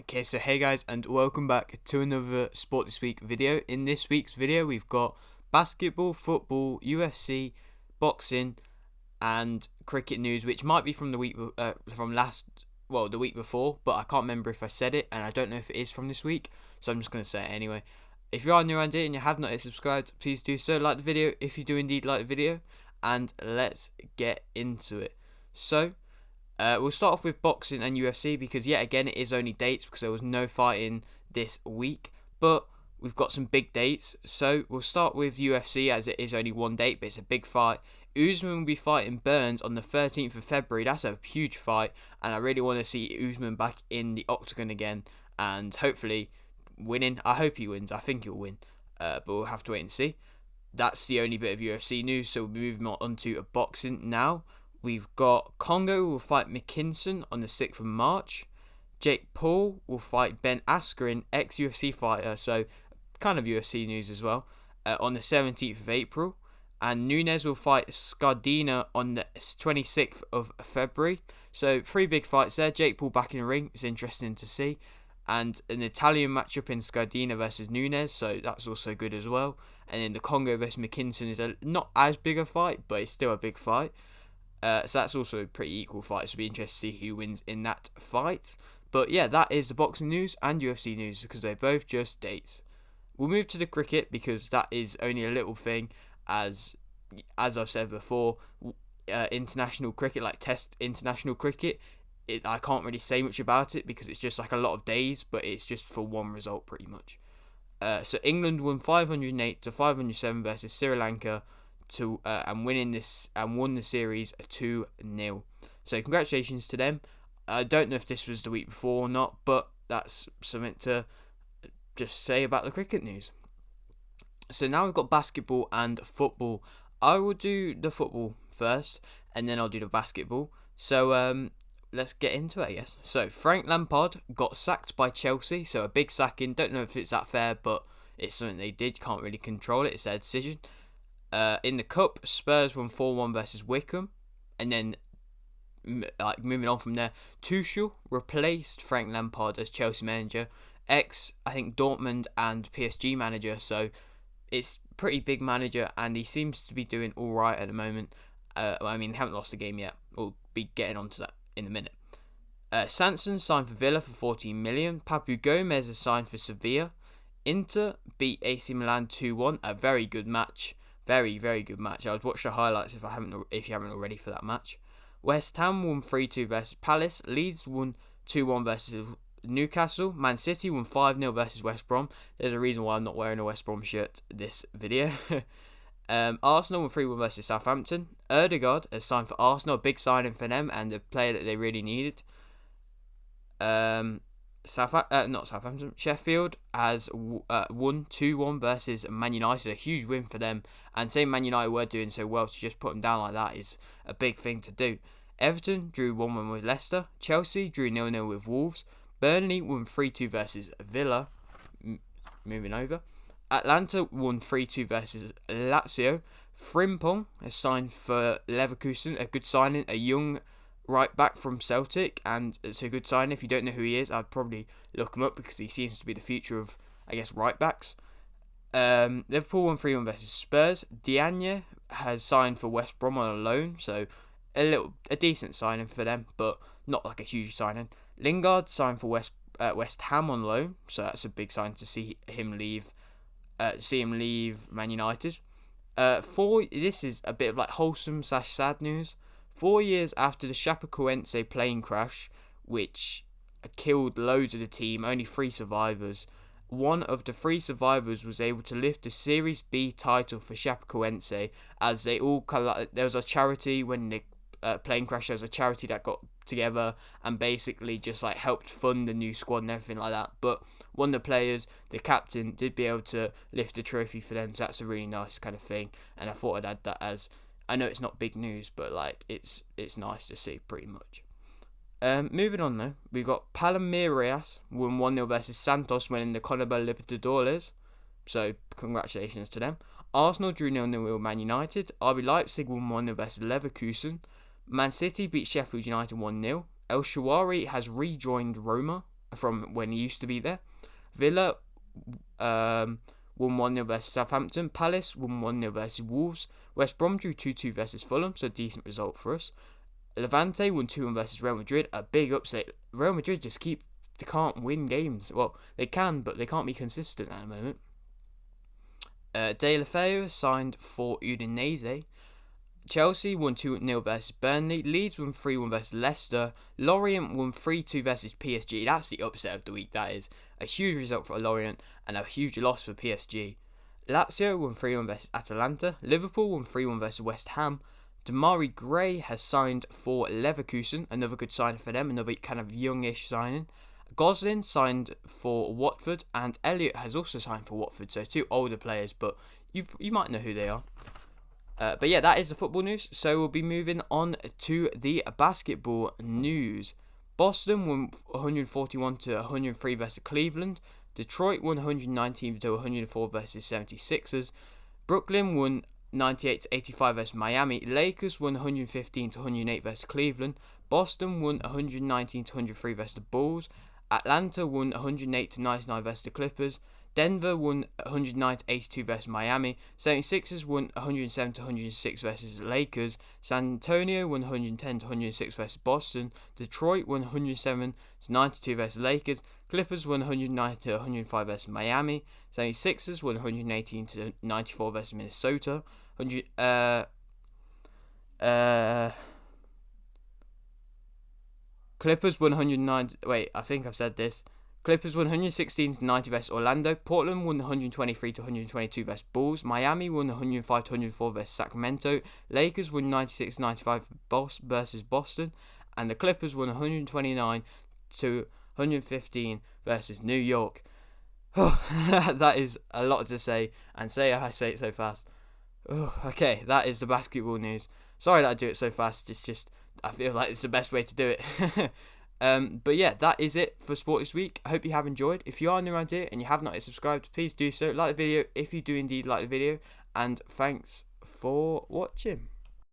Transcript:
Okay, so hey guys, and welcome back to another Sport This Week video. In this week's video, we've got basketball, football, UFC, boxing, and cricket news, which might be from the week the week before, but I can't remember if I said it, and I don't know if it is from this week, so I'm just gonna say it anyway. If you are new around here and you have not yet subscribed, please do so. Like the video if you do indeed like the video, and let's get into it. So. We'll start off with boxing and UFC because yet again it is only dates because there was no fighting this week, but we've got some big dates. So we'll start with UFC as it is only one date, but it's a big fight. Usman will be fighting Burns on the 13th of February. That's a huge fight, and I really want to see Usman back in the octagon again and hopefully winning. I hope he wins. I think he'll win, but we'll have to wait and see. That's the only bit of UFC news, so we'll be moving on to boxing now. We've got Congo will fight McKinson on the 6th of March. Jake Paul will fight Ben Askren, ex-UFC fighter, so kind of UFC news as well, on the 17th of April. And Nunes will fight Scardina on the 26th of February. So 3 big fights there. Jake Paul back in the ring. It's interesting to see. And an Italian matchup in Scardina versus Nunes, so that's also good as well. And then the Congo versus McKinson is not as big a fight, but it's still a big fight. So that's also a pretty equal fight, so it'll be interesting to see who wins in that fight. But yeah, that is the boxing news and UFC news because they're both just dates. We'll move to the cricket because that is only a little thing, as I've said before, international cricket, like Test international cricket, I can't really say much about it because it's just like a lot of days, but it's just for one result pretty much. So England won 508 to 507 versus Sri Lanka. And won the series 2-0. So congratulations to them. I don't know if this was the week before or not, but that's something to just say about the cricket news. So now we've got basketball and football. I will do the football first, and then I'll do the basketball. So let's get into it, I guess. So Frank Lampard got sacked by Chelsea, so a big sacking. Don't know if it's that fair, but it's something they did. Can't really control it. It's their decision. In the Cup, Spurs won 4-1 versus Wickham. And then, moving on from there, Tuchel replaced Frank Lampard as Chelsea manager. I think, Dortmund and PSG manager. So, it's pretty big manager, and he seems to be doing alright at the moment. They haven't lost a game yet. We'll be getting onto that in a minute. Sanson signed for Villa for 14 million. Papu Gomez is signed for Sevilla. Inter beat AC Milan 2-1. A very good match. Very, very good match. I would watch the highlights if you haven't already for that match. West Ham won 3-2 versus Palace. Leeds won 2-1 versus Newcastle. Man City won 5-0 versus West Brom. There's a reason why I'm not wearing a West Brom shirt this video. Arsenal won 3-1 versus Southampton. Ødegaard has signed for Arsenal. A big signing for them and a player that they really needed. Sheffield has won 2-1 versus Man United. A huge win for them. And saying Man United were doing so well, to just put them down like that is a big thing to do. Everton drew 1-1 with Leicester. Chelsea drew 0-0 with Wolves. Burnley won 3-2 versus Villa. Moving over. Atlanta won 3-2 versus Lazio. Frimpong has signed for Leverkusen. A good signing. A young right back from Celtic, and it's a good sign. If you don't know who he is, I'd probably look him up because he seems to be the future of, I guess, right backs. Liverpool won 3-1 versus Spurs. Diagne has signed for West Brom on a loan, so a decent signing for them, but not like a huge signing. Lingard signed for West Ham on loan, so that's a big sign to see him leave. Man United. This is a bit of like wholesome / sad news. 4 years after the Chapecoense plane crash, which killed loads of the team, only 3 survivors. One of the 3 survivors was able to lift the Series B title for Chapecoense, as they all there was a charity when the plane crash. There was a charity that got together and basically just like helped fund the new squad and everything like that. But one of the players, the captain, did be able to lift the trophy for them. So that's a really nice kind of thing, and I thought I'd add that as. I know it's not big news, but like it's nice to see pretty much. Moving on though, we've got Palmeiras won 1-0 versus Santos winning the Copa Libertadores. So congratulations to them. Arsenal drew 0-0 with Man United. RB Leipzig won 1-0 versus Leverkusen. Man City beat Sheffield United 1-0. El Shawari has rejoined Roma. from when he used to be there. Villa won 1-0 versus Southampton. Palace won 1-0 versus Wolves. West Brom drew 2-2 versus Fulham, so a decent result for us. Levante won 2-1 versus Real Madrid, a big upset. Real Madrid they can't win games. Well, they can, but they can't be consistent at the moment. Deulofeu signed for Udinese. Chelsea won 2-0 versus Burnley. Leeds won 3-1 versus Leicester. Lorient won 3-2 versus PSG. That's the upset of the week. That is a huge result for Lorient and a huge loss for PSG. Lazio won 3-1 versus Atalanta. Liverpool won 3-1 versus West Ham. Damari Gray has signed for Leverkusen. Another good signing for them. Another kind of youngish signing. Goslin signed for Watford. And Elliott has also signed for Watford. So 2 older players, but you might know who they are. But yeah, that is the football news. So we'll be moving on to the basketball news. Boston won 141-103 versus Cleveland. Detroit won 119-104 versus 76ers. Brooklyn won 98-85 versus Miami. Lakers won 115-108 versus Cleveland. Boston won 119-103 versus the Bulls. Atlanta won 108-99 versus the Clippers. Denver won 109-82 versus Miami. 76ers won 107-106 versus Lakers. San Antonio won 110-106 versus Boston. Detroit won 107-92 versus Lakers. Clippers won 109-105 versus Miami. 76ers won 118-94 versus Minnesota. Clippers won 109. Wait, I think I've said this. Clippers won 116-90 versus Orlando. Portland won 123-122 versus Bulls. Miami won 105-104 versus Sacramento. Lakers won 96-95 versus Boston. And the Clippers won 129-115 versus New York. That is a lot to say. And I say it so fast. Okay, that is the basketball news. Sorry that I do it so fast. It's just, I feel like it's the best way to do it. But yeah, that is it for Sport this week. I hope you have enjoyed. If you are new around here and you have not yet subscribed, please do so. Like the video if you do indeed like the video. And thanks for watching.